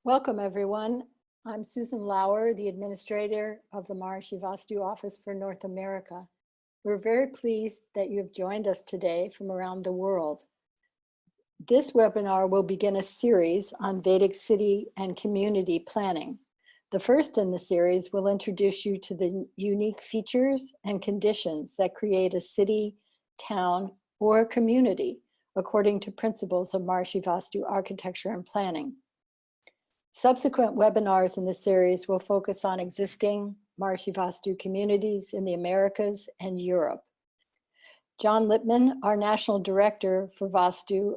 Welcome, everyone. I'm Susan Lauer, the administrator of the Maharishi Vastu Office for North America. We're very pleased that you have joined us today from around the world. This webinar will begin a series on Vedic City and Community Planning. The first in the series will introduce you to the unique features and conditions that create a city, town, or community according to principles of Maharishi Vastu architecture and planning. Subsequent webinars in the series will focus on existing Maharishi Vastu communities in the Americas and Europe. Jon Lipman, our National Director for Vastu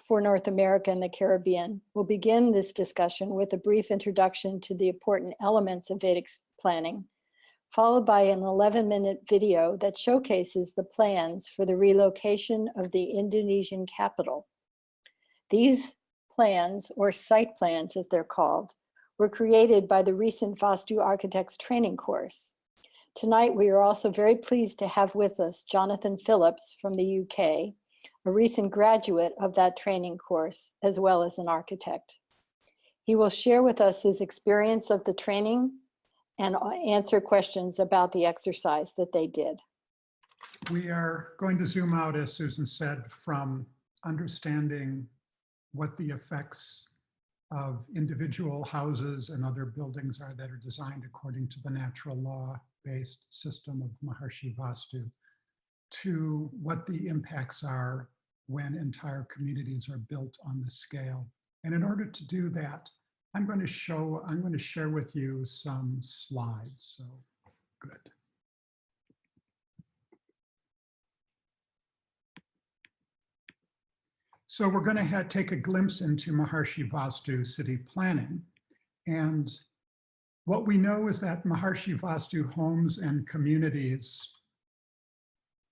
for North America and the Caribbean, will begin this discussion with a brief introduction to the important elements of Vedic planning, followed by an 11-minute video that showcases the plans for the relocation of the Indonesian capital. These plans, or site plans as they're called, were created by the recent Vastu Architect's training course. Tonight, we are also very pleased to have with us Jonathan Phillips from the UK, a recent graduate of that training course, as well as an architect. He will share with us his experience of the training and answer questions about the exercise that they did. We are going to zoom out, as Susan said, from understanding what the effects of individual houses and other buildings are that are designed according to the natural law-based system of Maharishi Vastu, to what the impacts are when entire communities are built on this scale. And in order to do that, I'm going to share with you some slides. So good. So we're going to take a glimpse into Maharishi Vastu city planning. And what we know is that Maharishi Vastu homes and communities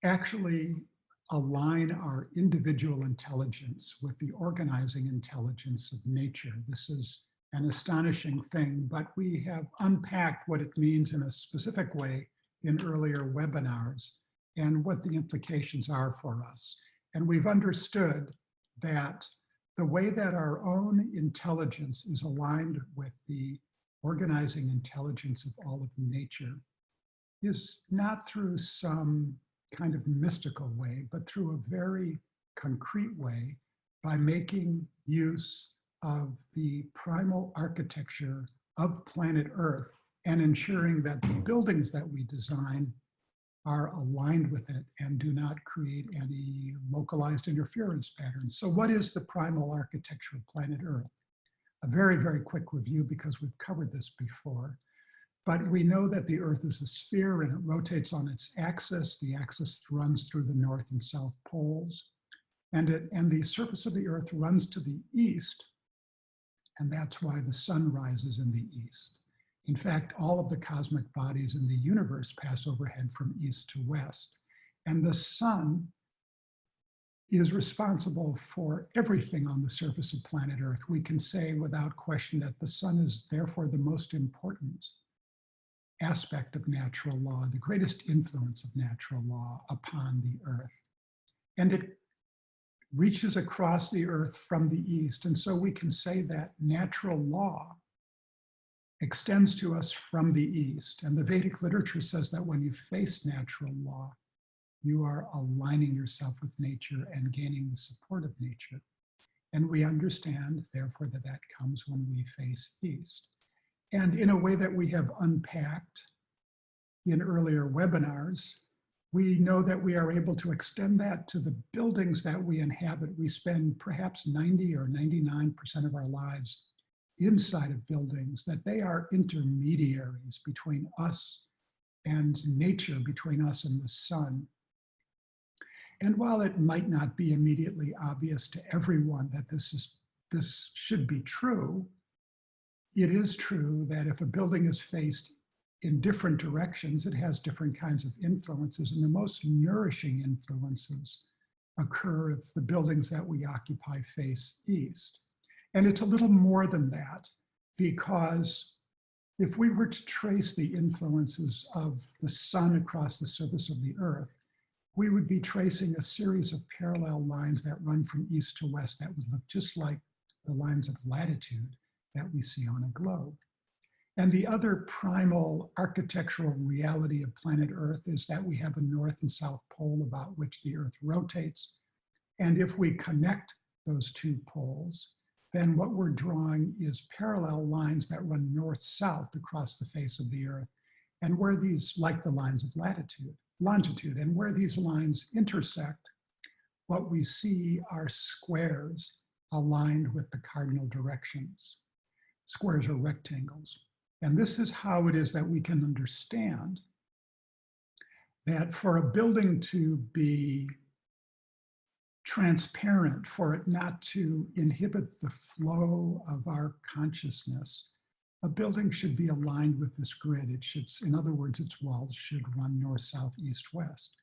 actually align our individual intelligence with the organizing intelligence of nature. This is an astonishing thing, but we have unpacked what it means in a specific way in earlier webinars and what the implications are for us. And we've understood that the way that our own intelligence is aligned with the organizing intelligence of all of nature is not through some kind of mystical way, but through a very concrete way by making use of the primal architecture of planet Earth and ensuring that the buildings that we design are aligned with it and do not create any localized interference patterns. So what is the primal architecture of planet Earth? A very, very quick review because we've covered this before. But we know that the Earth is a sphere and it rotates on its axis. The axis runs through the north and south poles. And the surface of the Earth runs to the east. And that's why the sun rises in the east. In fact, all of the cosmic bodies in the universe pass overhead from east to west. And the sun is responsible for everything on the surface of planet Earth. We can say without question that the sun is therefore the most important aspect of natural law, the greatest influence of natural law upon the Earth. And it reaches across the Earth from the east. And so we can say that natural law extends to us from the east. And the Vedic literature says that when you face natural law, you are aligning yourself with nature and gaining the support of nature. And we understand, therefore, that that comes when we face east. And in a way that we have unpacked in earlier webinars, we know that we are able to extend that to the buildings that we inhabit. We spend perhaps 90 or 99% of our lives inside of buildings, that they are intermediaries between us and nature, between us and the sun. And while it might not be immediately obvious to everyone that this should be true, it is true that if a building is faced in different directions, it has different kinds of influences, and the most nourishing influences occur if the buildings that we occupy face east. And it's a little more than that, because if we were to trace the influences of the sun across the surface of the Earth, we would be tracing a series of parallel lines that run from east to west that would look just like the lines of latitude. that we see on a globe. And the other primal architectural reality of planet Earth is that we have a north and south pole about which the Earth rotates. And if we connect those two poles, then what we're drawing is parallel lines that run north-south across the face of the Earth. And where these, like the lines of longitude, and where these lines intersect, what we see are squares aligned with the cardinal directions. Squares are rectangles. And this is how it is that we can understand that for a building to be transparent, for it not to inhibit the flow of our consciousness, a building should be aligned with this grid. It should, in other words, its walls should run north, south, east, west.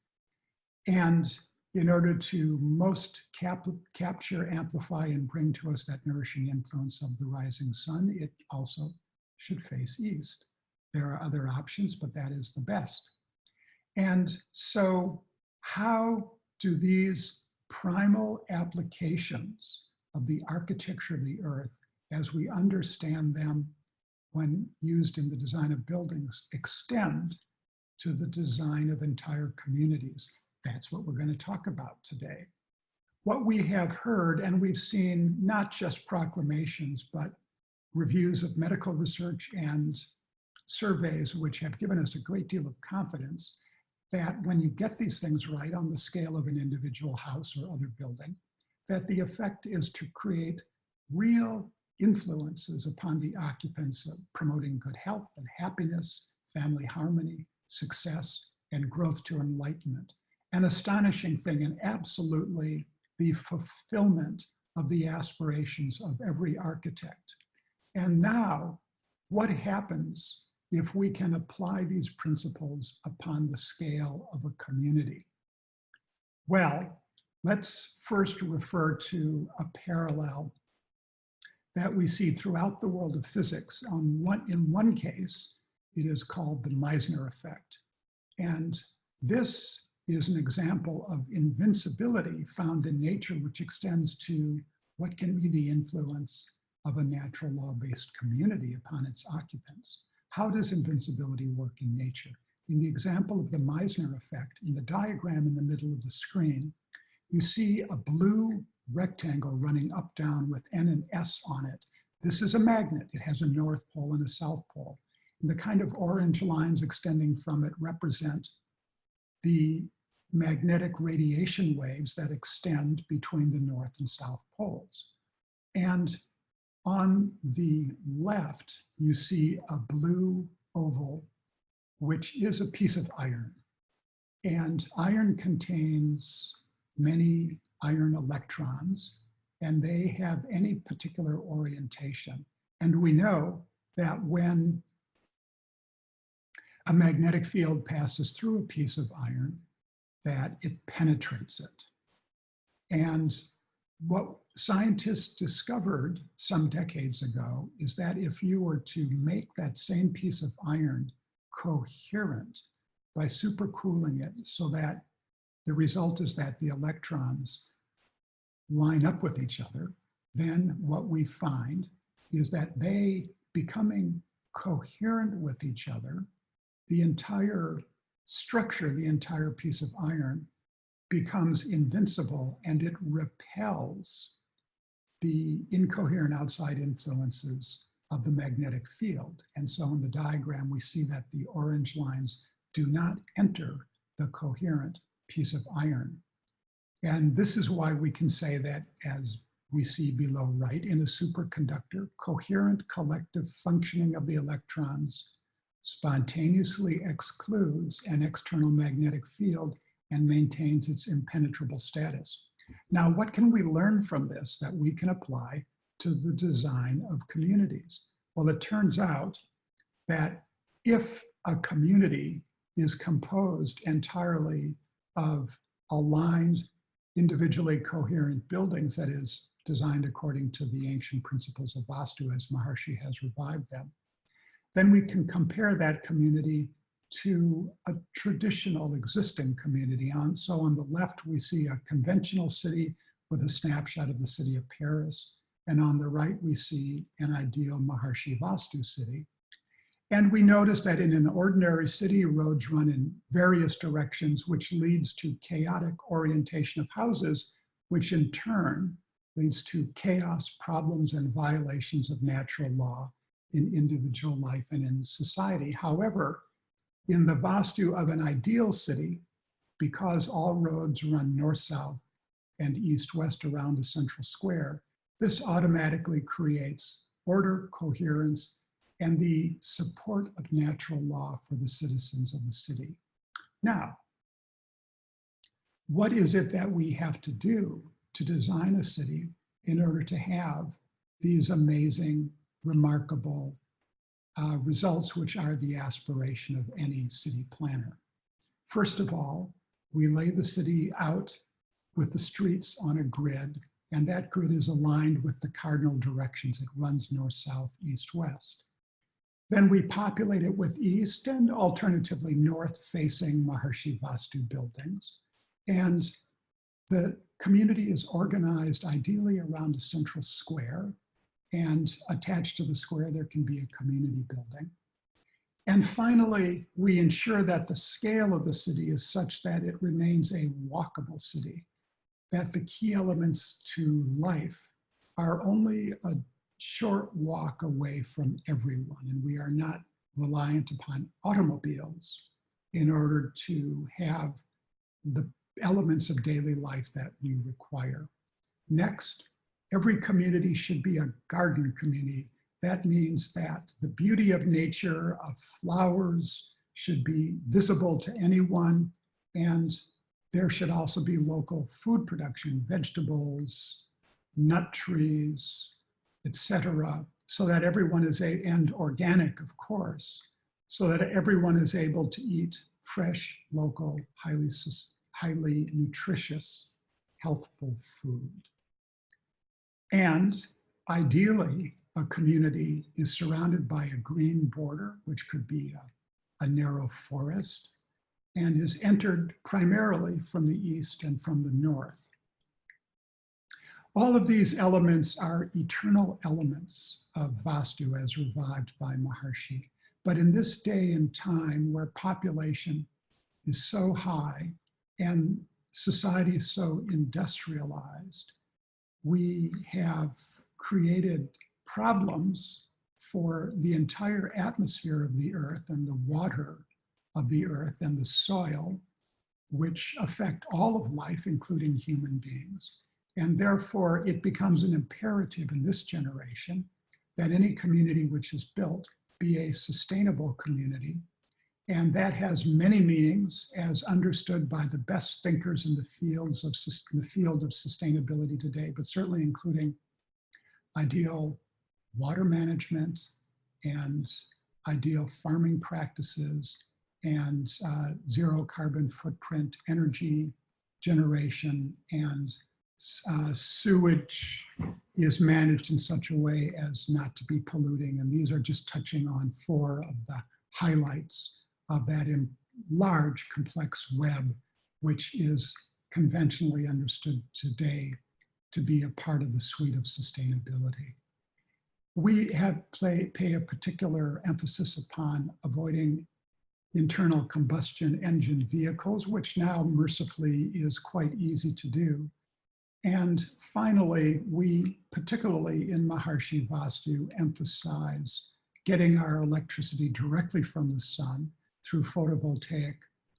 And in order to most capture, amplify, and bring to us that nourishing influence of the rising sun, it also should face east. There are other options, but that is the best. And so how do these primal applications of the architecture of the Earth, as we understand them when used in the design of buildings, extend to the design of entire communities? That's what we're going to talk about today. What we have heard, and we've seen not just proclamations, but reviews of medical research and surveys, which have given us a great deal of confidence that when you get these things right on the scale of an individual house or other building, that the effect is to create real influences upon the occupants of promoting good health and happiness, family harmony, success, and growth to enlightenment. An astonishing thing, and absolutely the fulfillment of the aspirations of every architect. And now, what happens if we can apply these principles upon the scale of a community? Well, let's first refer to a parallel that we see throughout the world of physics. In one case, it is called the Meissner Effect. And this is an example of invincibility found in nature, which extends to what can be the influence of a natural law-based community upon its occupants. How does invincibility work in nature? In the example of the Meissner Effect, in the diagram in the middle of the screen, you see a blue rectangle running up, down with N and S on it. This is a magnet. It has a north pole and a south pole. And the kind of orange lines extending from it represent the magnetic radiation waves that extend between the north and south poles. And on the left, you see a blue oval, which is a piece of iron. And iron contains many iron electrons, and they have any particular orientation. And we know that when a magnetic field passes through a piece of iron, that it penetrates it. And what scientists discovered some decades ago is that if you were to make that same piece of iron coherent by supercooling it so that the result is that the electrons line up with each other, then what we find is that they becoming coherent with each other, the entire structure, the entire piece of iron becomes invincible, and it repels the incoherent outside influences of the magnetic field. And so in the diagram, we see that the orange lines do not enter the coherent piece of iron. And this is why we can say that, as we see below right, in a superconductor, coherent collective functioning of the electrons spontaneously excludes an external magnetic field and maintains its impenetrable status. Now, what can we learn from this that we can apply to the design of communities? Well, it turns out that if a community is composed entirely of aligned, individually coherent buildings, that is, designed according to the ancient principles of Vastu, as Maharishi has revived them, then we can compare that community to a traditional existing community. So on the left, we see a conventional city with a snapshot of the city of Paris. And on the right, we see an ideal Maharishi Vastu city. And we notice that in an ordinary city, roads run in various directions, which leads to chaotic orientation of houses, which in turn leads to chaos, problems, and violations of natural law in individual life and in society. However, in the Vastu of an ideal city, because all roads run north-south and east-west around a central square, this automatically creates order, coherence, and the support of natural law for the citizens of the city. Now, what is it that we have to do to design a city in order to have these amazing, remarkable results, which are the aspiration of any city planner? First of all, we lay the city out with the streets on a grid, and that grid is aligned with the cardinal directions. It runs north, south, east, west. Then we populate it with east and alternatively north-facing Maharishi Vastu buildings. And the community is organized ideally around a central square, and attached to the square there can be a community building. And finally, we ensure that the scale of the city is such that it remains a walkable city, that the key elements to life are only a short walk away from everyone, and we are not reliant upon automobiles in order to have the elements of daily life that we require. Next, every community should be a garden community. That means that the beauty of nature, of flowers, should be visible to anyone, and there should also be local food production, vegetables, nut trees, etc., so that everyone is and organic, of course, so that everyone is able to eat fresh, local, highly nutritious, healthful food. And ideally, a community is surrounded by a green border, which could be a narrow forest, and is entered primarily from the east and from the north. All of these elements are eternal elements of Vastu as revived by Maharishi. But in this day and time where population is so high and society is so industrialized, we have created problems for the entire atmosphere of the earth and the water of the earth and the soil, which affect all of life, including human beings. And therefore, it becomes an imperative in this generation that any community which is built be a sustainable community. And that has many meanings as understood by the best thinkers in the field of sustainability today, but certainly including ideal water management and ideal farming practices and zero carbon footprint energy generation, and sewage is managed in such a way as not to be polluting. And these are just touching on 4 of the highlights of that large, complex web, which is conventionally understood today to be a part of the suite of sustainability. We have pay a particular emphasis upon avoiding internal combustion engine vehicles, which now mercifully is quite easy to do. And finally, we particularly in Maharishi Vastu emphasize getting our electricity directly from the sun through photovoltaic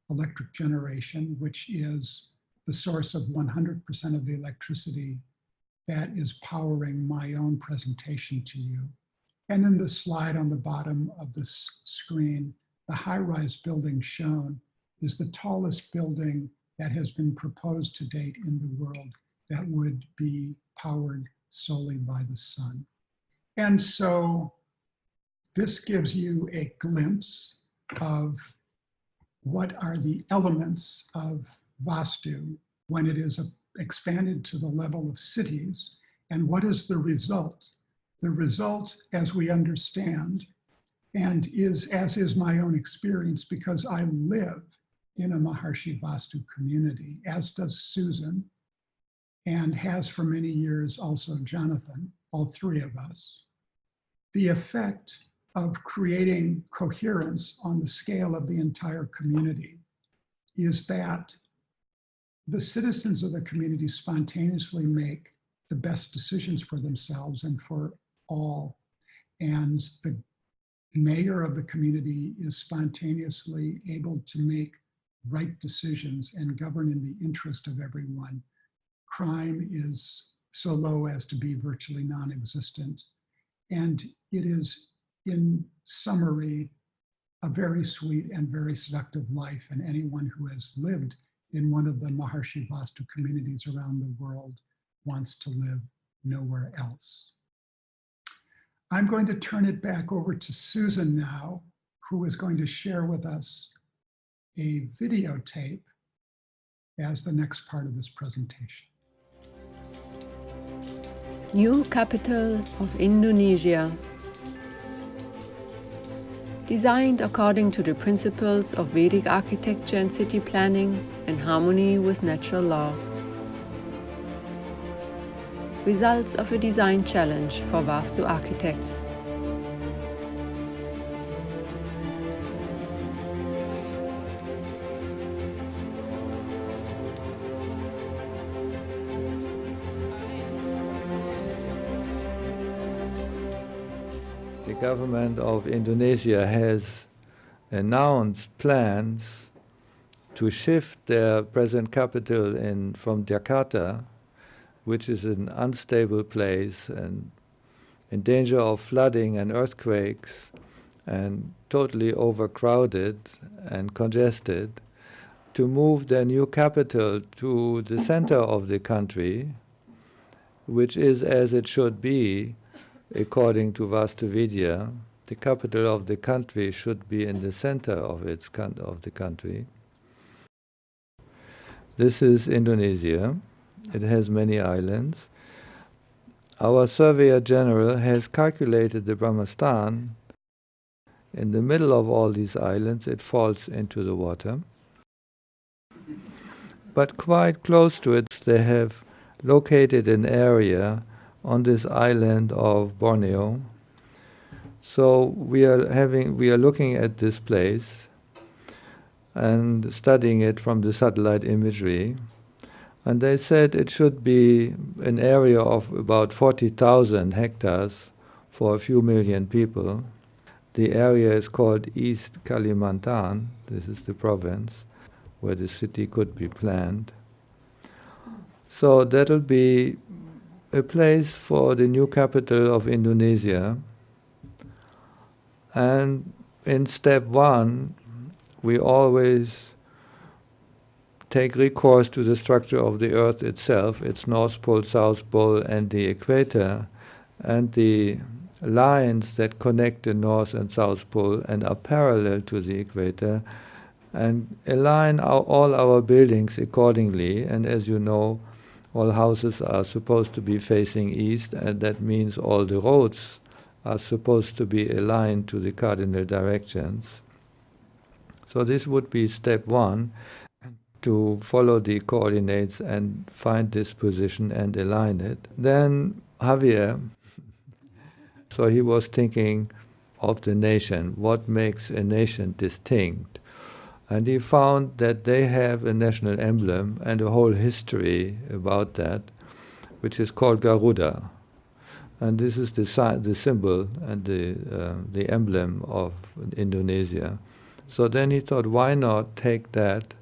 electric generation, which is the source of 100% of the electricity that is powering my own presentation to you. And in the slide on the bottom of this screen, the high-rise building shown is the tallest building that has been proposed to date in the world that would be powered solely by the sun. And so this gives you a glimpse of what are the elements of Vastu when it is expanded to the level of cities, and what is the result? The result, as we understand, and as is my own experience, because I live in a Maharishi Vastu community, as does Susan, and has for many years also Jonathan, all three of us. The effect of creating coherence on the scale of the entire community is that the citizens of the community spontaneously make the best decisions for themselves and for all. And the mayor of the community is spontaneously able to make right decisions and govern in the interest of everyone. Crime is so low as to be virtually non-existent. And it is, in summary, a very sweet and very seductive life. And anyone who has lived in one of the Maharishi Vastu communities around the world wants to live nowhere else. I'm going to turn it back over to Susan now, who is going to share with us a videotape as the next part of this presentation. New capital of Indonesia. Designed according to the principles of Vedic architecture and city planning in harmony with natural law. Results of a design challenge for Vastu architects. The government of Indonesia has announced plans to shift their present capital from Jakarta, which is an unstable place and in danger of flooding and earthquakes and totally overcrowded and congested, to move their new capital to the center of the country, which is as it should be. According to Vastu Vidya, the capital of the country should be in the center of the country. This is Indonesia. It has many islands. Our Surveyor General has calculated the Brama Ston. In the middle of all these islands, it falls into the water. But quite close to it, they have located an area on this island of Borneo. So we are looking at this place and studying it from the satellite imagery. And they said it should be an area of about 40,000 hectares for a few million people. The area is called East Kalimantan. This is the province where the city could be planned. So that'll be a place for the new capital of Indonesia. And in step one, we always take recourse to the structure of the Earth itself, its North Pole, South Pole, and the equator, and the lines that connect the North and South Pole and are parallel to the equator, and align all our buildings accordingly. And as you know, all houses are supposed to be facing east, and that means all the roads are supposed to be aligned to the cardinal directions. So this would be step one, to follow the coordinates and find this position and align it. Then Javier, so he was thinking of the nation, what makes a nation distinct? And he found that they have a national emblem and a whole history about that, which is called Garuda. And this is the symbol and the emblem of Indonesia. So then he thought, why not take that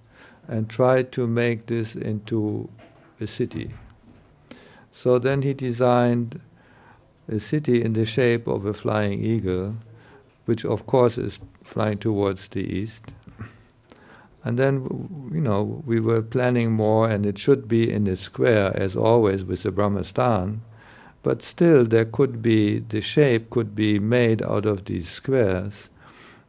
and try to make this into a city? So then he designed a city in the shape of a flying eagle, which of course is flying towards the east. And then, we were planning more, and it should be in a square, as always, with the Brama Ston. But still, the shape could be made out of these squares.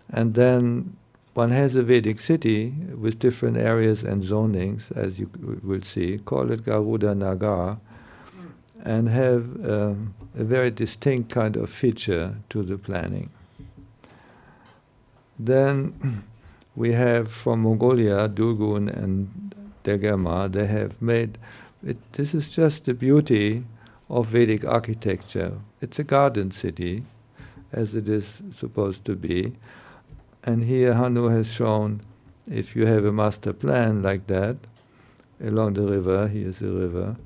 And then one has a Vedic city with different areas and zonings, as you will see, call it Garuda Nagar, and have a very distinct kind of feature to the planning. Then we have from Mongolia, Dulgun and Degema, they have made This is just the beauty of Vedic architecture. It's a garden city, as it is supposed to be. And here Hanu has shown, if you have a master plan like that, along the river, here's the river,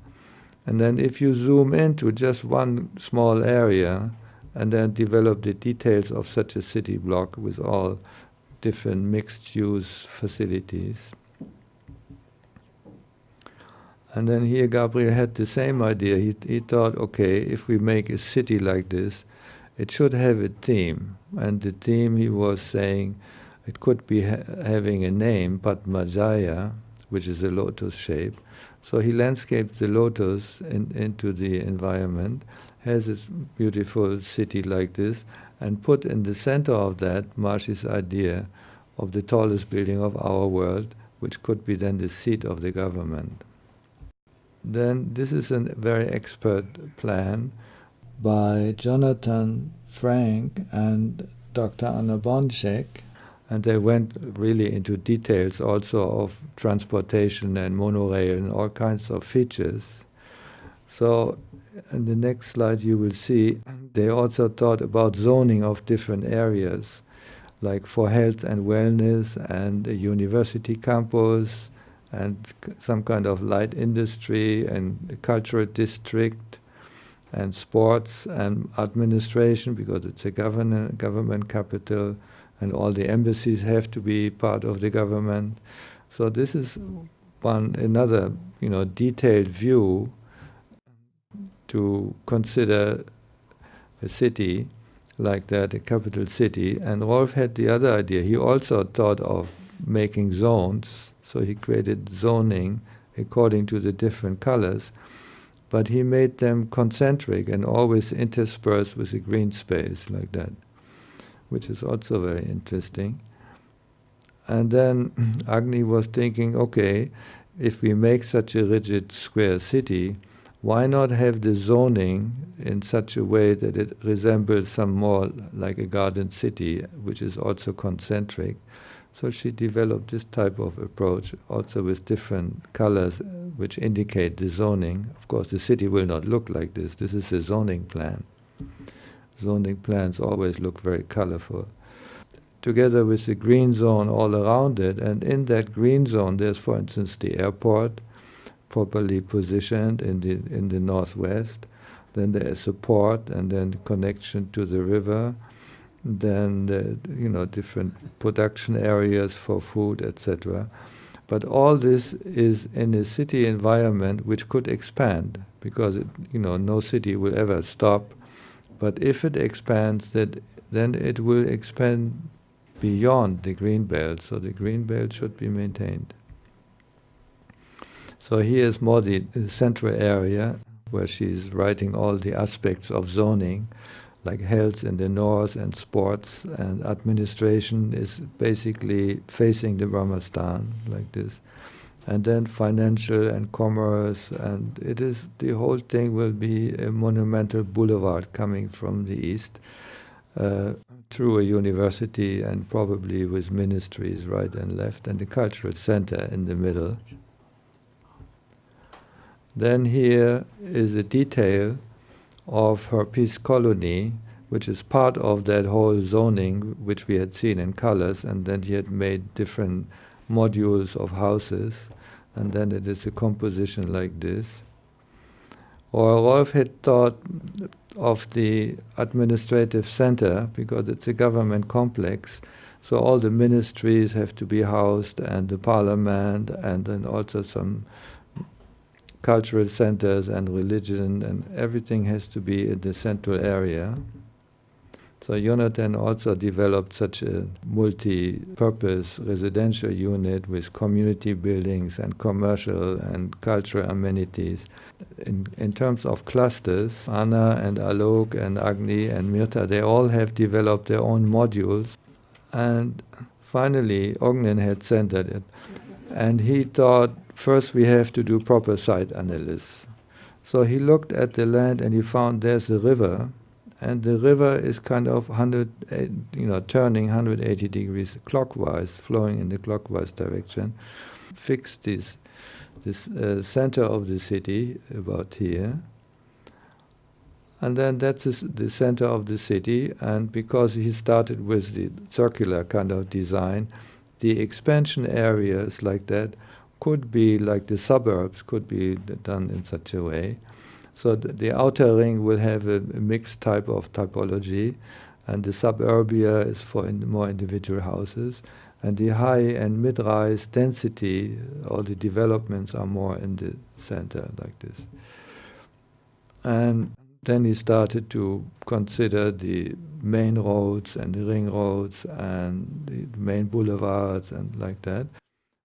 and then if you zoom into just one small area, and then develop the details of such a city block with all different mixed-use facilities. And then here Gabriel had the same idea. He thought, okay, if we make a city like this, it should have a theme. And the theme, he was saying, it could be having a name, Padmajaya, which is a lotus shape. So he landscaped the lotus into the environment, has this beautiful city like this, and put in the center of that Maharishi's idea of the tallest building of our world, which could be then the seat of the government. Then this is a very expert plan by Jonathan Frank and Dr. Anna Bonček, and they went really into details also of transportation and monorail and all kinds of features. So in the next slide you will see they also thought about zoning of different areas, like for health and wellness and a university campus and some kind of light industry and a cultural district and sports and administration, because it's a government capital, and all the embassies have to be part of the government. So this is another detailed view to consider a city like that, a capital city. And Rolf had the other idea. He also thought of making zones, so he created zoning according to the different colors, but he made them concentric and always interspersed with a green space like that, which is also very interesting. And then Agni was thinking, okay, if we make such a rigid square city, why not have the zoning in such a way that it resembles some more like a garden city, which is also concentric? So she developed this type of approach, also with different colors, which indicate the zoning. Of course, the city will not look like this. This is a zoning plan. Zoning plans always look very colorful. Together with the green zone all around it, and in that green zone there's, for instance, the airport, properly positioned in the northwest. Then there is a port, and then connection to the river. Then the different production areas for food, etc. But all this is in a city environment which could expand, because no city will ever stop. But if it expands, then it will expand beyond the green belt. So the green belt should be maintained. So here is more the central area where she's writing all the aspects of zoning, like health in the north and sports, and administration is basically facing the Brahmastan like this. And then financial and commerce, and the whole thing will be a monumental boulevard coming from the east through a university and probably with ministries right and left, and the cultural center in the middle. Then here is a detail of her peace colony, which is part of that whole zoning which we had seen in colors, and then he had made different modules of houses, and then it is a composition like this. Or Rolf had thought of the administrative center, because it's a government complex, so all the ministries have to be housed, and the parliament, and then also some cultural centers and religion, and everything has to be in the central area. So Jonathan also developed such a multi-purpose residential unit with community buildings and commercial and cultural amenities. In terms of clusters, Anna and Alok and Agni and Mirta, they all have developed their own modules. And finally, Ognen had centered it. And he thought, first we have to do proper site analysis. So he looked at the land and he found there's a river, and the river is kind of turning 180 degrees clockwise, flowing in the clockwise direction. Fixed these this center of the city, about here. And then that's the center of the city, and because he started with the circular kind of design, the expansion areas like that could be like the suburbs, could be done in such a way. So the outer ring will have a mixed type of typology, and the suburbia is for more individual houses, and the high and mid-rise density, all the developments are more in the center like this. And then he started to consider the main roads and the ring roads and the main boulevards and like that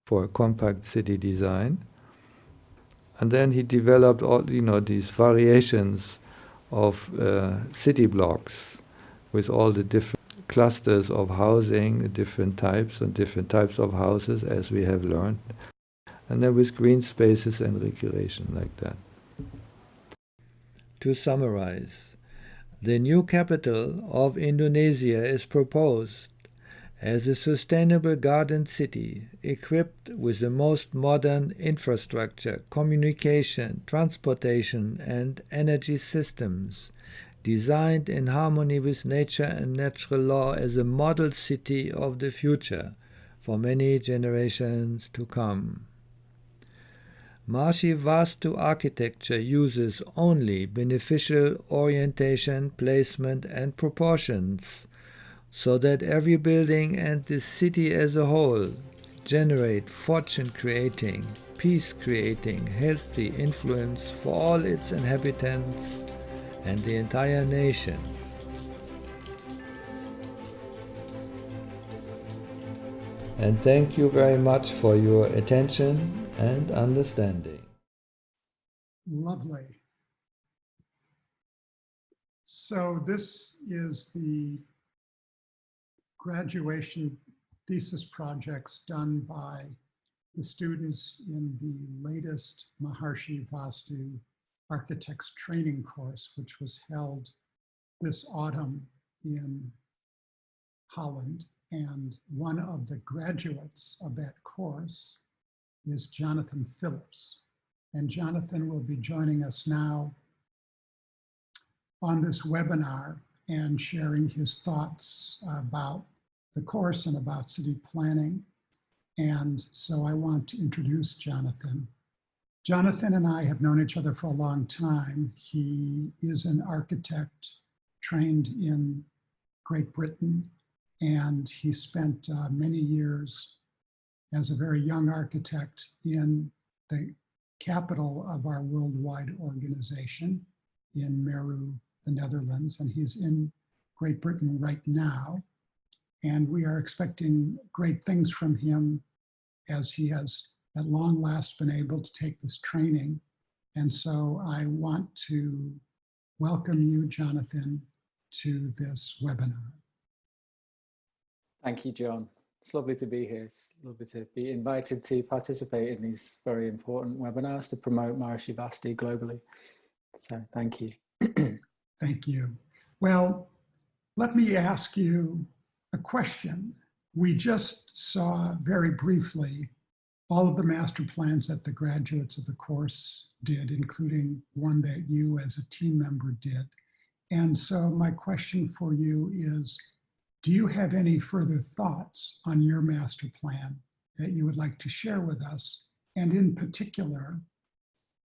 for a compact city design. And then he developed all, these variations of city blocks with all the different clusters of housing, different types and different types of houses, as we have learned. And then with green spaces and recreation like that. To summarize, the new capital of Indonesia is proposed as a sustainable garden city equipped with the most modern infrastructure, communication, transportation, and energy systems, designed in harmony with nature and natural law as a model city of the future for many generations to come. Maharishi Vastu architecture uses only beneficial orientation, placement, and proportions, so that every building and the city as a whole generate fortune-creating, peace-creating, healthy influence for all its inhabitants and the entire nation. And thank you very much for your attention and understanding. Lovely. So this is the graduation thesis projects done by the students in the latest Maharishi Vastu Architects training course, which was held this autumn in Holland. And one of the graduates of that course is Jonathan Phillips. And Jonathan will be joining us now on this webinar and sharing his thoughts about the course and about city planning. And so I want to introduce Jonathan. Jonathan and I have known each other for a long time. He is an architect trained in Great Britain, and he spent many years as a very young architect in the capital of our worldwide organization in Meru, the Netherlands, and he's in Great Britain right now. And we are expecting great things from him as he has at long last been able to take this training. And so I want to welcome you, Jonathan, to this webinar. Thank you, John. It's lovely to be here. It's lovely to be invited to participate in these very important webinars to promote Maharishi Vastu globally. So thank you. Thank you. Well, let me ask you a question. We just saw very briefly all of the master plans that the graduates of the course did, including one that you as a team member did. And so my question for you is, do you have any further thoughts on your master plan that you would like to share with us? And in particular,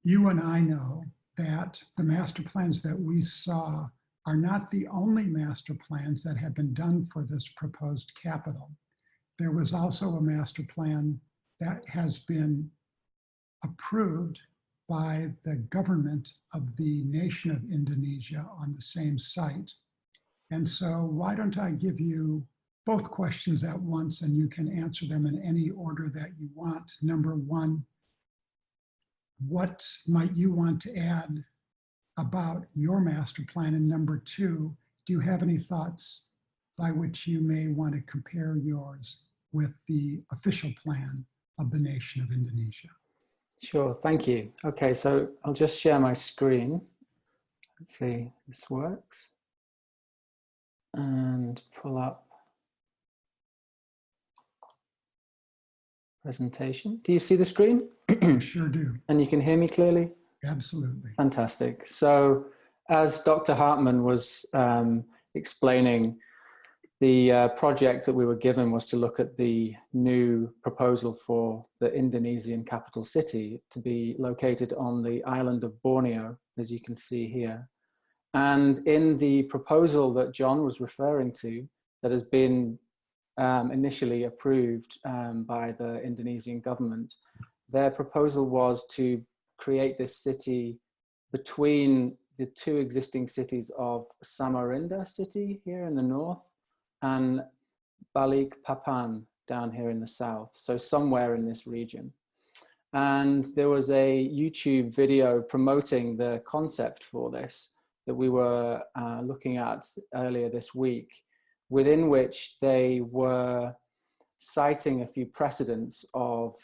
you and I know that the master plans that we saw are not the only master plans that have been done for this proposed capital. There was also a master plan that has been approved by the government of the nation of Indonesia on the same site. And so why don't I give you both questions at once and you can answer them in any order that you want. Number one, what might you want to add about your master plan? And number two, do you have any thoughts by which you may want to compare yours with the official plan of the nation of Indonesia? Sure, thank you. Okay, so I'll just share my screen. Hopefully this works. And pull up presentation. Do you see the screen? I sure do. And you can hear me clearly? Absolutely. Fantastic. So as Dr. Hartman was explaining, the project that we were given was to look at the new proposal for the Indonesian capital city to be located on the island of Borneo, as you can see here. And in the proposal that Jon was referring to, that has been initially approved by the Indonesian government, their proposal was to create this city between the two existing cities of Samarinda city here in the north and Balikpapan down here in the south, so somewhere in this region. And there was a YouTube video promoting the concept for this that we were looking at earlier this week, within which they were citing a few precedents of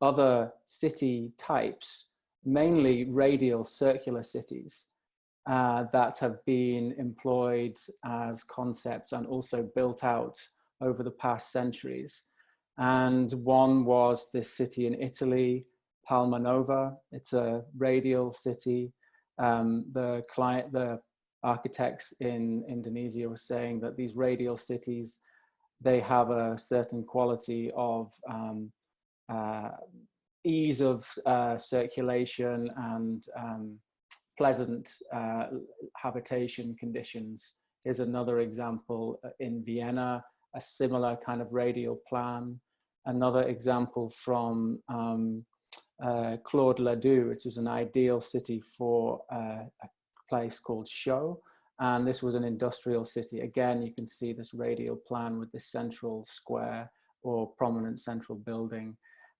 other city types, mainly radial circular cities, that have been employed as concepts and also built out over the past centuries. And one was this city in Italy, Palma Nova. It's a radial city. The architects in Indonesia were saying that these radial cities, they have a certain quality of ease of circulation and pleasant habitation conditions. Here's another example in Vienna, a similar kind of radial plan. Another example from Claude Ledoux, which was an ideal city for a place called Chaux. And this was an industrial city. Again, you can see this radial plan with this central square or prominent central building.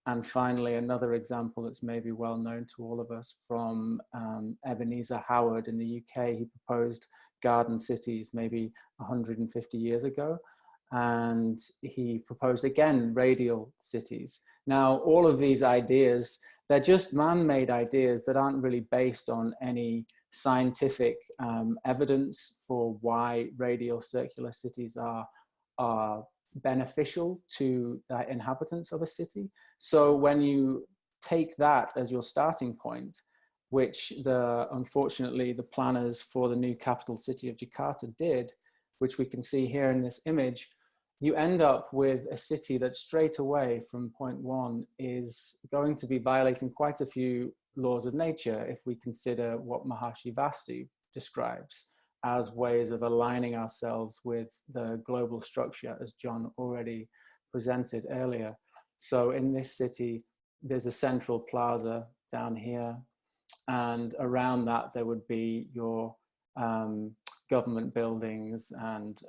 And finally, another example that's maybe well known to all of us from Ebenezer Howard in the UK. He proposed garden cities maybe 150 years ago. And he proposed, again, radial cities. Now, all of these ideas, they're just man-made ideas that aren't really based on any scientific evidence for why radial circular cities are beneficial to the inhabitants of a city. So when you take that as your starting point, which unfortunately the planners for the new capital city of Jakarta did, which we can see here in this image, you end up with a city that straight away from point one is going to be violating quite a few laws of nature if we consider what Maharishi Vastu describes as ways of aligning ourselves with the global structure, as Jon already presented earlier. So in this city, there's a central plaza down here, and around that there would be your government buildings and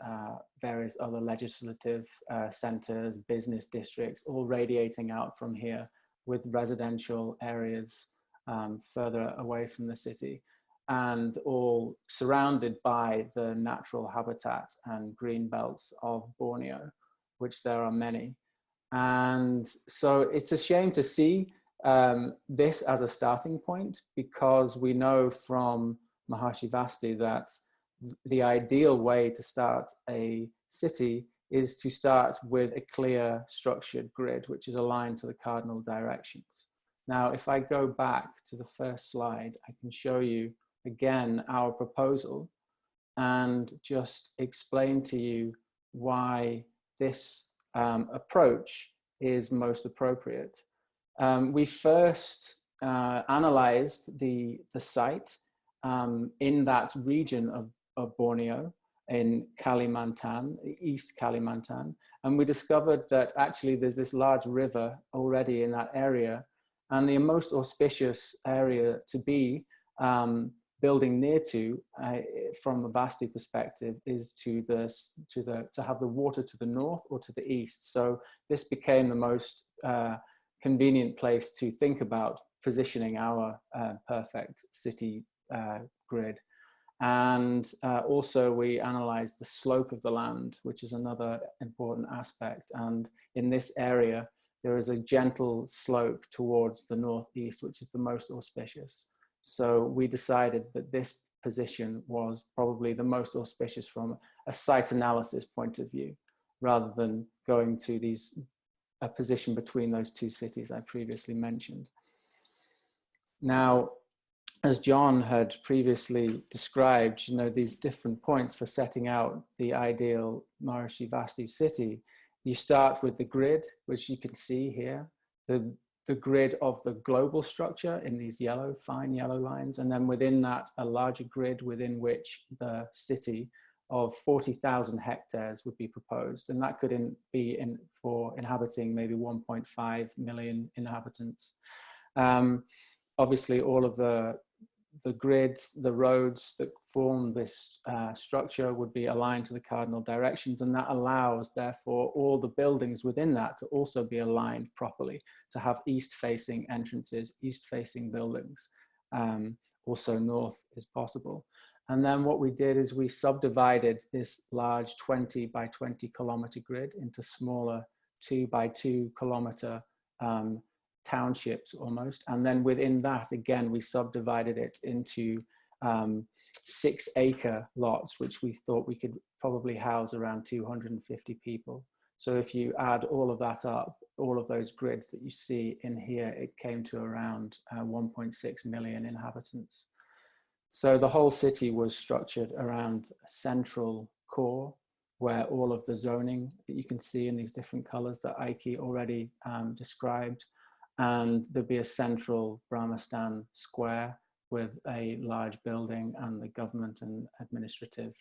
various other legislative centers, business districts, all radiating out from here with residential areas further away from the city, and all surrounded by the natural habitats and green belts of Borneo, which there are many. And so it's a shame to see this as a starting point, because we know from Maharishi Vastu that the ideal way to start a city is to start with a clear structured grid, which is aligned to the cardinal directions. Now, if I go back to the first slide, I can show you again our proposal and just explain to you why this approach is most appropriate. We first analyzed the site in that region of Borneo in Kalimantan, East Kalimantan, and we discovered that actually there's this large river already in that area, and the most auspicious area to be building near to, from a Vastu perspective, is to have the water to the north or to the east. So this became the most convenient place to think about positioning our perfect city grid. And also we analyzed the slope of the land, which is another important aspect. And in this area, there is a gentle slope towards the northeast, which is the most auspicious. So we decided that this position was probably the most auspicious from a site analysis point of view, rather than going to these a position between those two cities I previously mentioned. Now, as Jon had previously described, you know, these different points for setting out the ideal Maharishi Vastu city, you start with the grid, which you can see here, the grid of the global structure in these yellow, fine yellow lines, and then within that, a larger grid within which the city of 40,000 hectares would be proposed. And that could be for inhabiting maybe 1.5 million inhabitants. Obviously, all of the grids, the roads that form this structure would be aligned to the cardinal directions, and that allows, therefore, all the buildings within that to also be aligned properly, to have east-facing entrances, east-facing buildings. Also north is possible. And then what we did is we subdivided this large 20 by 20 kilometer grid into smaller 2 by 2 kilometer townships almost. And then within that, again, we subdivided it into 6-acre lots, which we thought we could probably house around 250 people. So if you add all of that up, all of those grids that you see in here, it came to around 1.6 million inhabitants. So the whole city was structured around a central core where all of the zoning that you can see in these different colors that Aiki already described, and there'd be a central Brama square with a large building and the government and administrative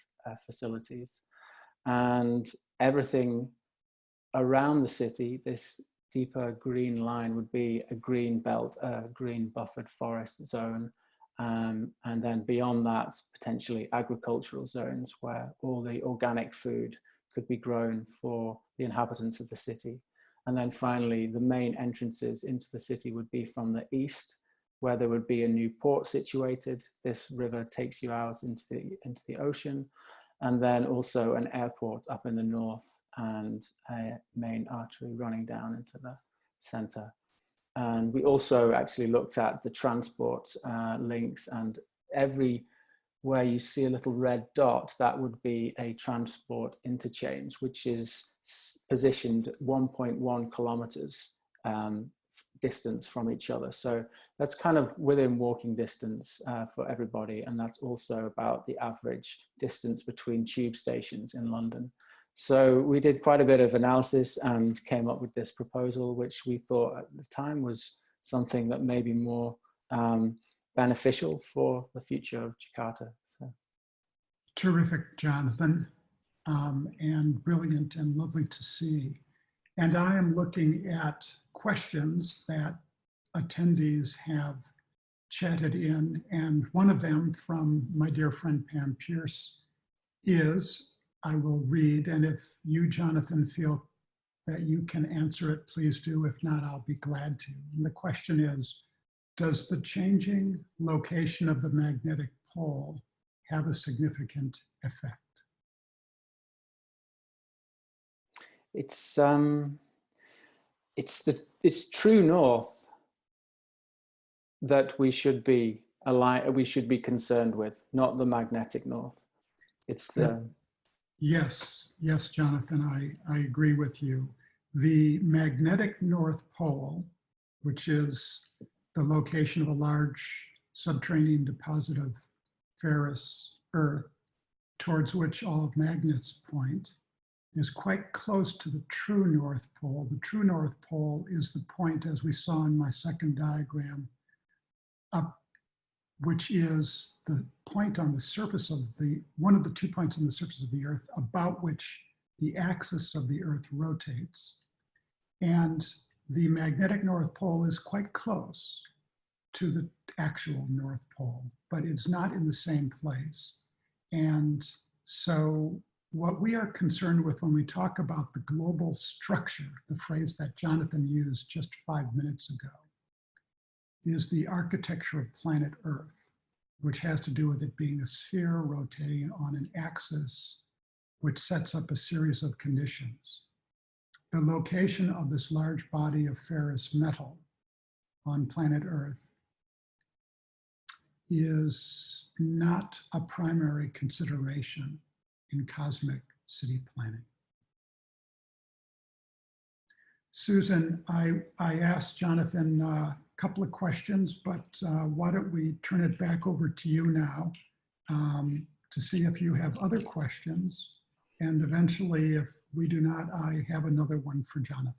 facilities. And everything around the city, this deeper green line would be a green belt, a green buffered forest zone. And then beyond that, potentially agricultural zones where all the organic food could be grown for the inhabitants of the city. And then finally, the main entrances into the city would be from the east, where there would be a new port situated. This river takes you out into the ocean. And then also an airport up in the north and a main artery running down into the center. And we also actually looked at the transport links, and where you see a little red dot, that would be a transport interchange, which is positioned 1.1 kilometers distance from each other. So that's kind of within walking distance for everybody. And that's also about the average distance between tube stations in London. So we did quite a bit of analysis and came up with this proposal, which we thought at the time was something that may be more beneficial for the future of Jakarta. So. Terrific, Jonathan, and brilliant and lovely to see. And I am looking at questions that attendees have chatted in, and one of them from my dear friend Pam Pierce is, I will read, and if you, Jonathan, feel that you can answer it, please do. If not, I'll be glad to. And the question is, does the changing location of the magnetic pole have a significant effect? It's true north that we should be concerned with, not the magnetic north. It's the Yes, Jonathan, I agree with you. The magnetic North Pole, which is the location of a large subterranean deposit of ferrous earth towards which all magnets point, is quite close to the true North Pole. The true North Pole is the point, as we saw in my second diagram, up, which is the point on the surface of one of the 2 points on the surface of the Earth about which the axis of the Earth rotates. And the magnetic North Pole is quite close to the actual North Pole, but it's not in the same place. And so what we are concerned with when we talk about the global structure, the phrase that Jonathan used just 5 minutes ago, is the architecture of planet Earth, which has to do with it being a sphere rotating on an axis, which sets up a series of conditions. The location of this large body of ferrous metal on planet Earth is not a primary consideration in cosmic city planning. Susan, I asked Jonathan a couple of questions, but why don't we turn it back over to you now to see if you have other questions. And eventually, if we do not, I have another one for Jonathan.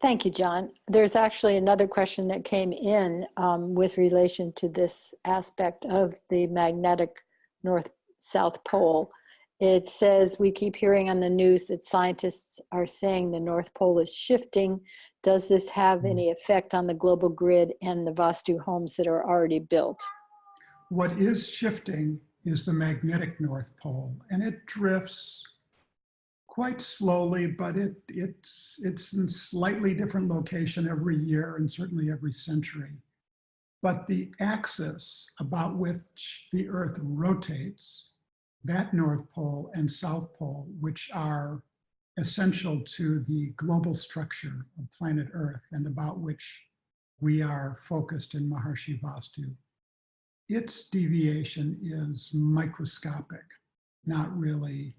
Thank you, John. There's actually another question that came in with relation to this aspect of the magnetic north-south pole. It says, we keep hearing on the news that scientists are saying the North Pole is shifting. Does this have any effect on the global grid and the Vastu homes that are already built? What is shifting is the magnetic North Pole, and it drifts quite slowly, but it's in slightly different location every year and certainly every century. But the axis about which the Earth rotates, that North Pole and South Pole, which are essential to the global structure of planet Earth and about which we are focused in Maharishi Vastu, its deviation is microscopic, not really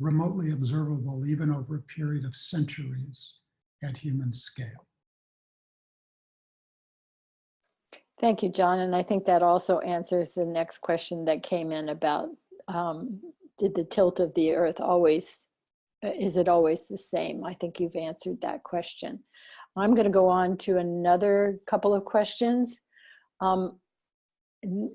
remotely observable, even over a period of centuries at human scale. Thank you, John. And I think that also answers the next question that came in about did the tilt of the Earth always, is it always the same? I think you've answered that question. I'm going to go on to another couple of questions.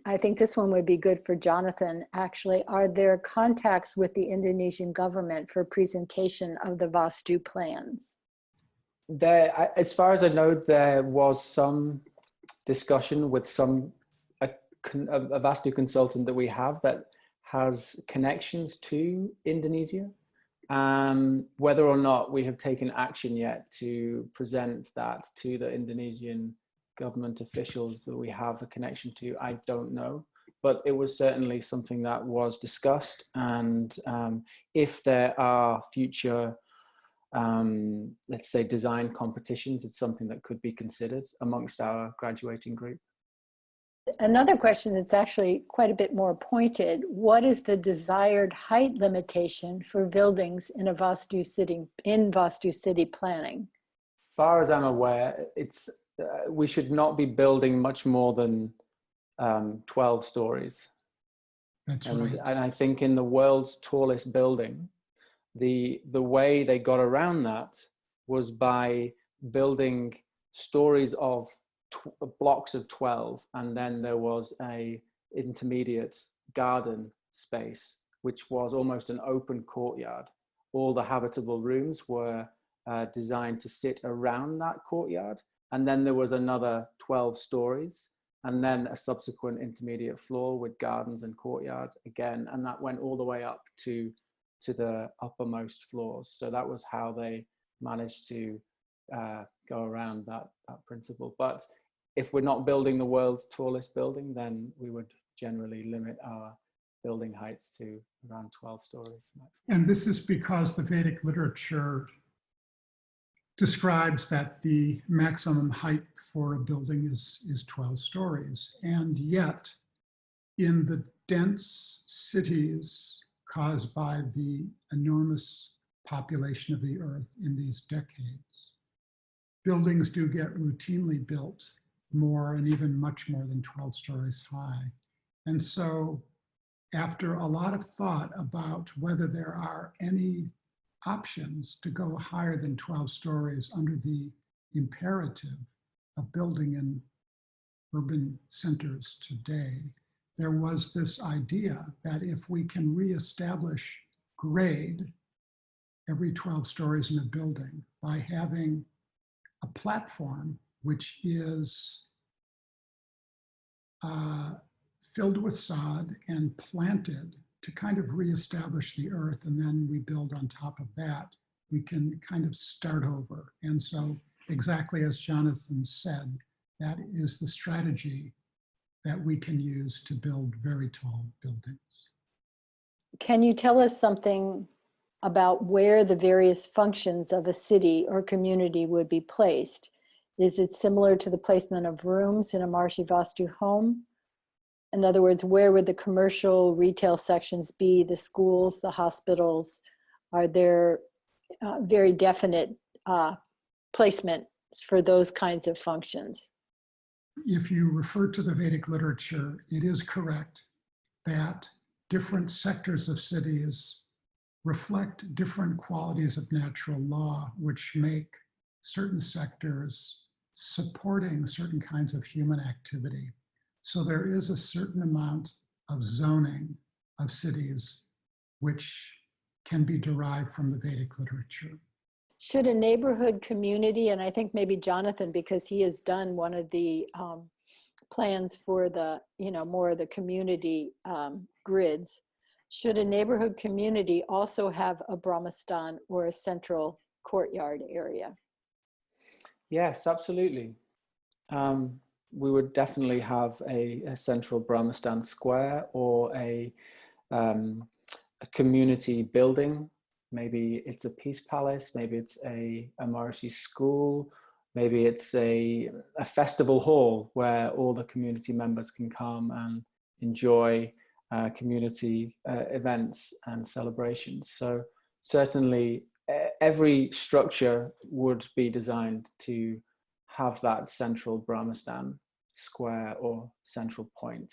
I think this one would be good for Jonathan, actually. Are there contacts with the Indonesian government for presentation of the Vastu plans? As far as I know, there was some discussion with a Vastu consultant that we have that has connections to Indonesia. Whether or not we have taken action yet to present that to the Indonesian government officials that we have a connection to, I don't know. But it was certainly something that was discussed. And if there are future, let's say, design competitions, it's something that could be considered amongst our graduating group. Another question that's actually quite a bit more pointed: what is the desired height limitation for buildings in a Vastu city planning? As far as I'm aware, it's we should not be building much more than 12 stories. That's right. And I think in the world's tallest building, the way they got around that was by building stories of blocks of 12, and then there was a intermediate garden space, which was almost an open courtyard. All the habitable rooms were designed to sit around that courtyard, and then there was another 12 stories, and then a subsequent intermediate floor with gardens and courtyard again, and that went all the way up to the uppermost floors. So that was how they managed to go around that principle. But if we're not building the world's tallest building, then we would generally limit our building heights to around 12 stories maximum. And this is because the Vedic literature describes that the maximum height for a building is 12 stories. And yet, in the dense cities caused by the enormous population of the Earth in these decades, buildings do get routinely built more and even much more than 12 stories high. And so after a lot of thought about whether there are any options to go higher than 12 stories under the imperative of building in urban centers today, there was this idea that if we can reestablish grade every 12 stories in a building by having a platform which is filled with sod and planted to kind of reestablish the earth, and then we build on top of that, we can kind of start over. And so exactly as Jonathan said, that is the strategy that we can use to build very tall buildings. Can you tell us something about where the various functions of a city or community would be placed? Is it similar to the placement of rooms in a Maharishi Vastu home? In other words, where would the commercial retail sections be, the schools, the hospitals? Are there very definite placement for those kinds of functions. If you refer to the Vedic literature, it is correct that different sectors of cities reflect different qualities of natural law, which make certain sectors supporting certain kinds of human activity. So there is a certain amount of zoning of cities which can be derived from the Vedic literature. Should a neighborhood community, and I think maybe Jonathan, because he has done one of the plans for the, more of the community grids, should a neighborhood community also have a Brahmastan or a central courtyard area? Yes, absolutely. We would definitely have a central Brahmastan square or a community building. Maybe it's a peace palace, maybe it's a Maharishi school, maybe it's a festival hall where all the community members can come and enjoy community events and celebrations. So certainly every structure would be designed to have that central Brahmastan square or central point.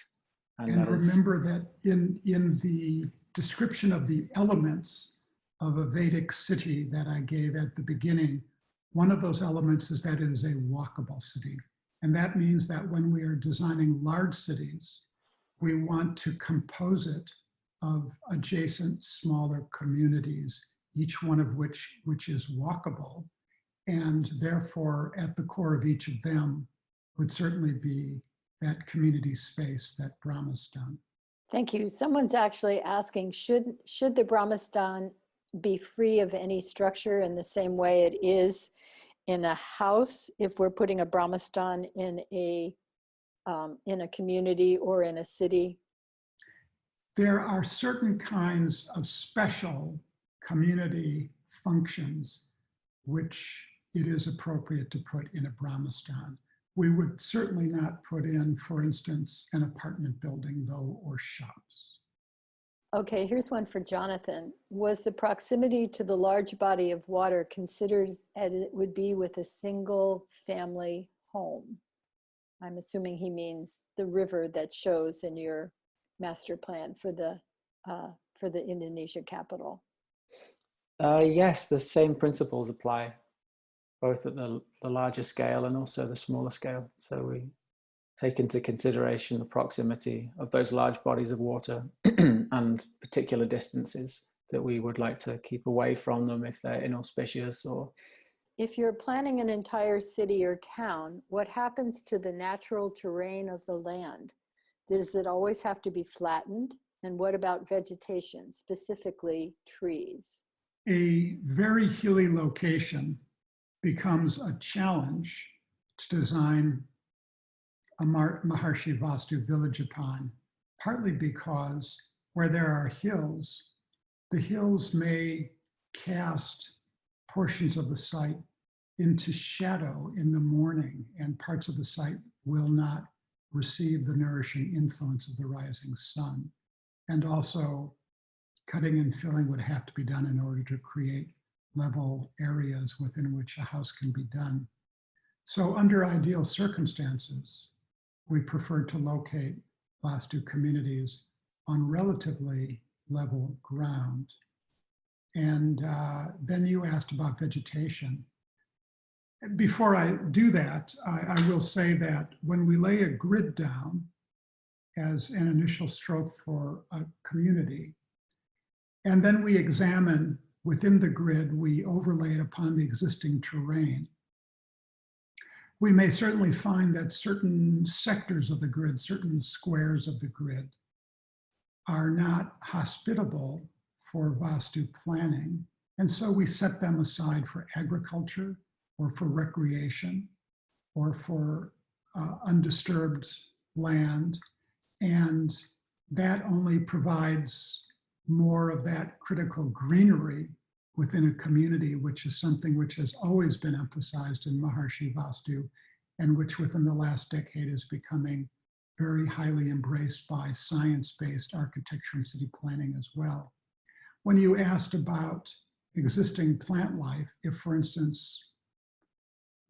And remember that in the description of the elements of a Vedic city that I gave at the beginning, one of those elements is that it is a walkable city. And that means that when we are designing large cities, we want to compose it of adjacent smaller communities, each one of which is walkable. And therefore, at the core of each of them would certainly be that community space that Brahma's done. Thank you. Someone's actually asking, should the Brahmastan be free of any structure in the same way it is in a house if we're putting a Brahmastan in a community or in a city? There are certain kinds of special community functions which it is appropriate to put in a Brahmastan. We would certainly not put in, for instance, an apartment building, though, or shops. Okay, here's one for Jonathan. Was the proximity to the large body of water considered as it would be with a single family home? I'm assuming he means the river that shows in your master plan for the Indonesia capital. Yes, the same principles apply, both at the larger scale and also the smaller scale. So we take into consideration the proximity of those large bodies of water and particular distances that we would like to keep away from them if they're inauspicious. Or if you're planning an entire city or town, what happens to the natural terrain of the land? Does it always have to be flattened? And what about vegetation, specifically trees? A very hilly location becomes a challenge to design a Maharishi Vastu village upon, partly because where there are hills, the hills may cast portions of the site into shadow in the morning, and parts of the site will not receive the nourishing influence of the rising sun. And also, cutting and filling would have to be done in order to create level areas within which a house can be done. So under ideal circumstances, we prefer to locate Vastu communities on relatively level ground. And then you asked about vegetation. Before I do that, I will say that when we lay a grid down as an initial stroke for a community, and then we examine within the grid, we overlay it upon the existing terrain, we may certainly find that certain sectors of the grid, certain squares of the grid, are not hospitable for Vastu planning. And so we set them aside for agriculture or for recreation or for undisturbed land. And that only provides more of that critical greenery within a community, which is something which has always been emphasized in Maharishi Vastu, and which within the last decade is becoming very highly embraced by science-based architecture and city planning as well. When you asked about existing plant life. If, for instance,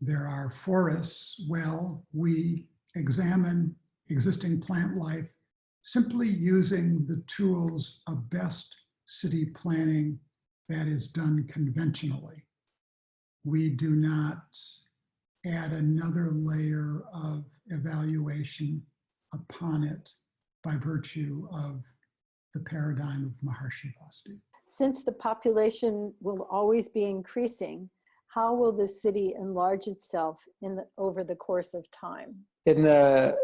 there are forests, well, we examine existing plant life simply using the tools of best city planning that is done conventionally. We do not add another layer of evaluation upon it by virtue of the paradigm of Maharishi Vastu. Since the population will always be increasing, how will the city enlarge itself over the course of time? In the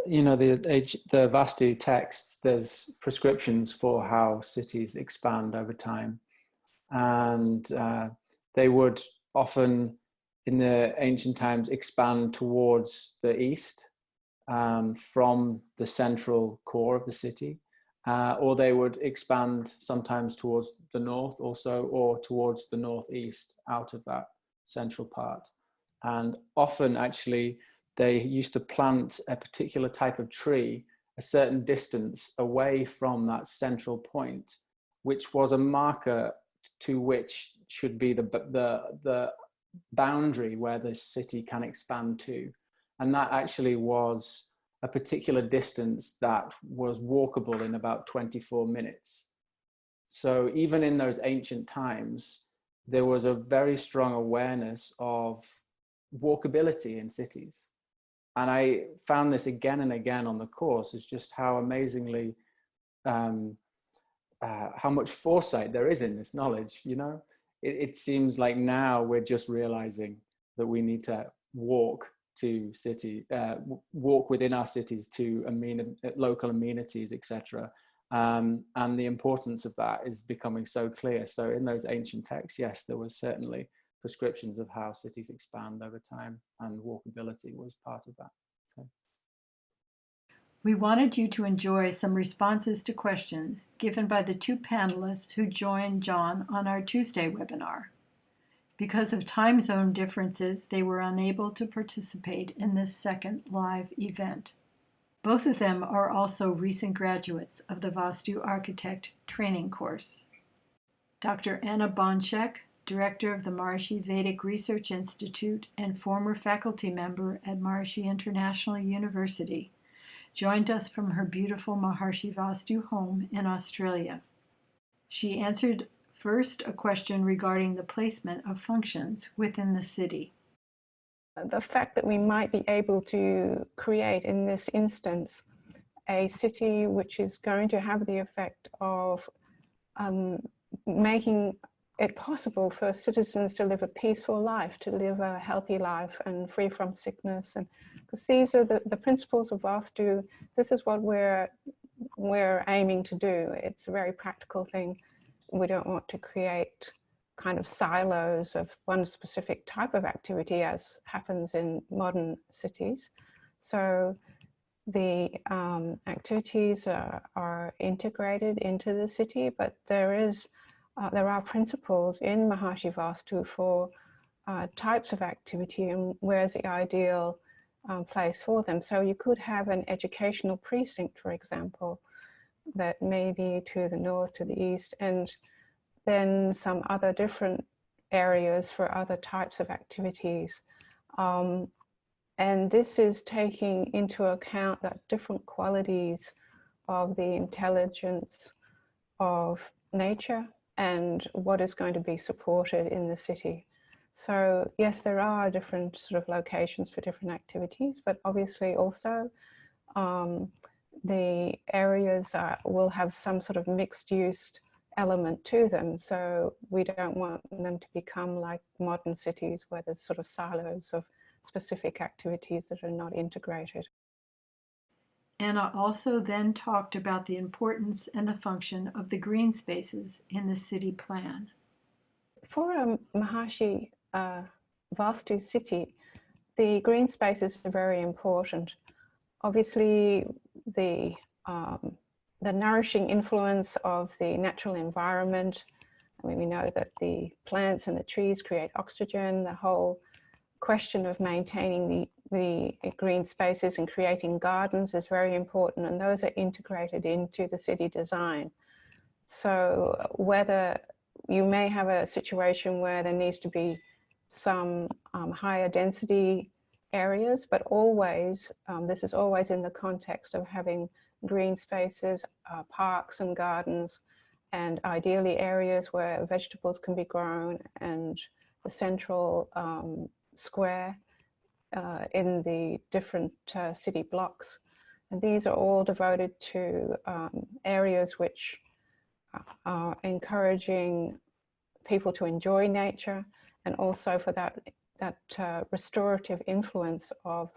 Vastu texts, there's prescriptions for how cities expand over time. And they would often, in the ancient times, expand towards the east from the central core of the city. Or they would expand sometimes towards the north also, or towards the northeast out of that central part. And often actually they used to plant a particular type of tree a certain distance away from that central point, which was a marker to which should be the boundary where the city can expand to. And that actually was a particular distance that was walkable in about 24 minutes. So even in those ancient times, there was a very strong awareness of walkability in cities. And I found this again and again on the course, is just how amazingly, how much foresight there is in this knowledge, you know? It seems like now we're just realizing that we need to walk within our cities to local amenities, etc. And the importance of that is becoming so clear. So in those ancient texts, yes, there was certainly prescriptions of how cities expand over time, and walkability was part of that. So. We wanted you to enjoy some responses to questions given by the two panelists who joined Jon on our Tuesday webinar. Because of time zone differences, they were unable to participate in this second live event. Both of them are also recent graduates of the Vastu Architect training course. Dr. Anna Bonchek, Director of the Maharishi Vedic Research Institute and former faculty member at Maharishi International University, joined us from her beautiful Maharishi Vastu home in Australia. She answered first a question regarding the placement of functions within the city. The fact that we might be able to create in this instance a city which is going to have the effect of making it possible for citizens to live a peaceful life, to live a healthy life and free from sickness. And because these are the principles of Vastu, this is what we're aiming to do. It's a very practical thing. We don't want to create kind of silos of one specific type of activity as happens in modern cities. So the activities are integrated into the city, but there are principles in Maharishi Vastu for types of activity and where's the ideal place for them. So you could have an educational precinct, for example, that may be to the north, to the east, and then some other different areas for other types of activities. And this is taking into account that different qualities of the intelligence of nature and what is going to be supported in the city. So yes, there are different sort of locations for different activities, but obviously also the areas will have some sort of mixed use element to them. So we don't want them to become like modern cities where there's sort of silos of specific activities that are not integrated. Anna also then talked about the importance and the function of the green spaces in the city plan. For a Maharishi Vastu city, the green spaces are very important. Obviously, the nourishing influence of the natural environment. I mean, we know that the plants and the trees create oxygen. The whole question of maintaining the green spaces and creating gardens is very important, and those are integrated into the city design. So whether you may have a situation where there needs to be some higher density areas, but always, this is always in the context of having green spaces, parks and gardens, and ideally areas where vegetables can be grown, and the central square in the different city blocks. And these are all devoted to areas which are encouraging people to enjoy nature, and also for that restorative influence of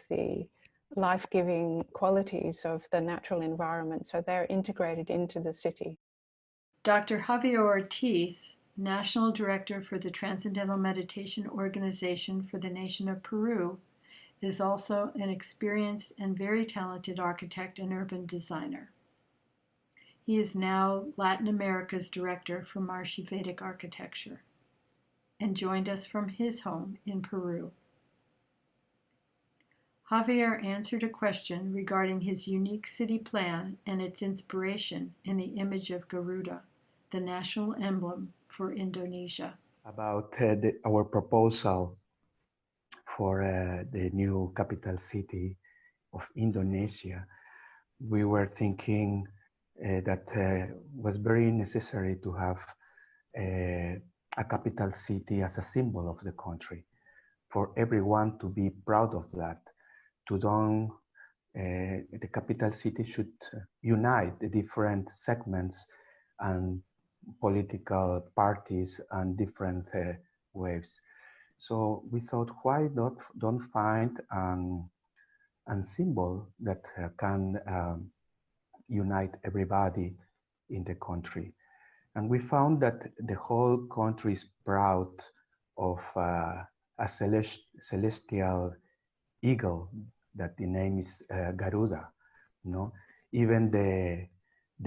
the life-giving qualities of the natural environment. So they're integrated into the city. Dr. Javier Ortiz, National Director for the Transcendental Meditation Organization for the nation of Peru, is also an experienced and very talented architect and urban designer. He is now Latin America's Director for Maharishi Vedic Architecture, and joined us from his home in Peru. Javier answered a question regarding his unique city plan and its inspiration in the image of Garuda, the national emblem for Indonesia. About our proposal for the new capital city of Indonesia, we were thinking that was very necessary to have a capital city as a symbol of the country, for everyone to be proud of that. The capital city should unite the different segments and political parties and different waves. So we thought, why don't find a symbol that can unite everybody in the country. And we found that the whole country is proud of a celestial eagle, that the name is Garuda. You know? Even the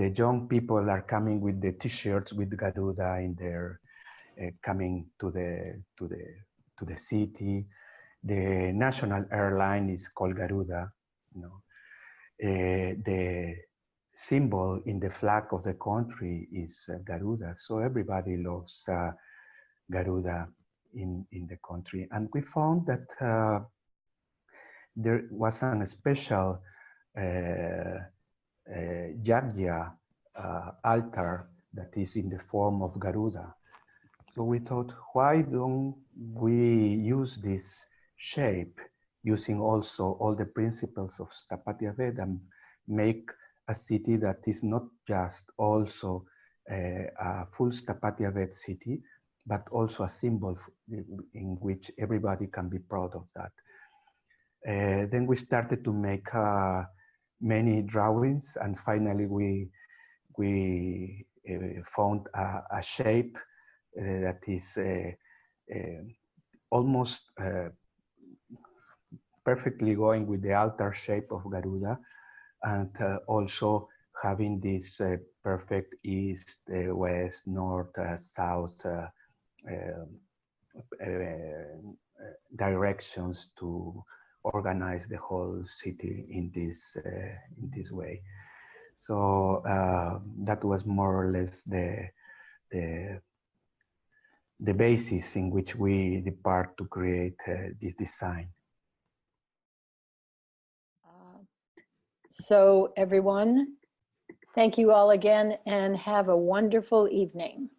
young people are coming with the T-shirts with Garuda in their coming to the city. The national airline is called Garuda. You know? The symbol in the flag of the country is Garuda. So everybody loves Garuda in the country. And we found that there was a special Yagya altar that is in the form of Garuda. So we thought, why don't we use this shape, using also all the principles of Sthapatya Veda, and make a city that is not just also a full Sthapatya Veda city, but also a symbol in which everybody can be proud of that. Then we started to make many drawings, and finally we found a shape that is almost perfectly going with the altar shape of Garuda, and also having this perfect east, west, north, south directions to organize the whole city in this way. So that was more or less the basis in which we depart to create this design. So everyone, thank you all again and have a wonderful evening.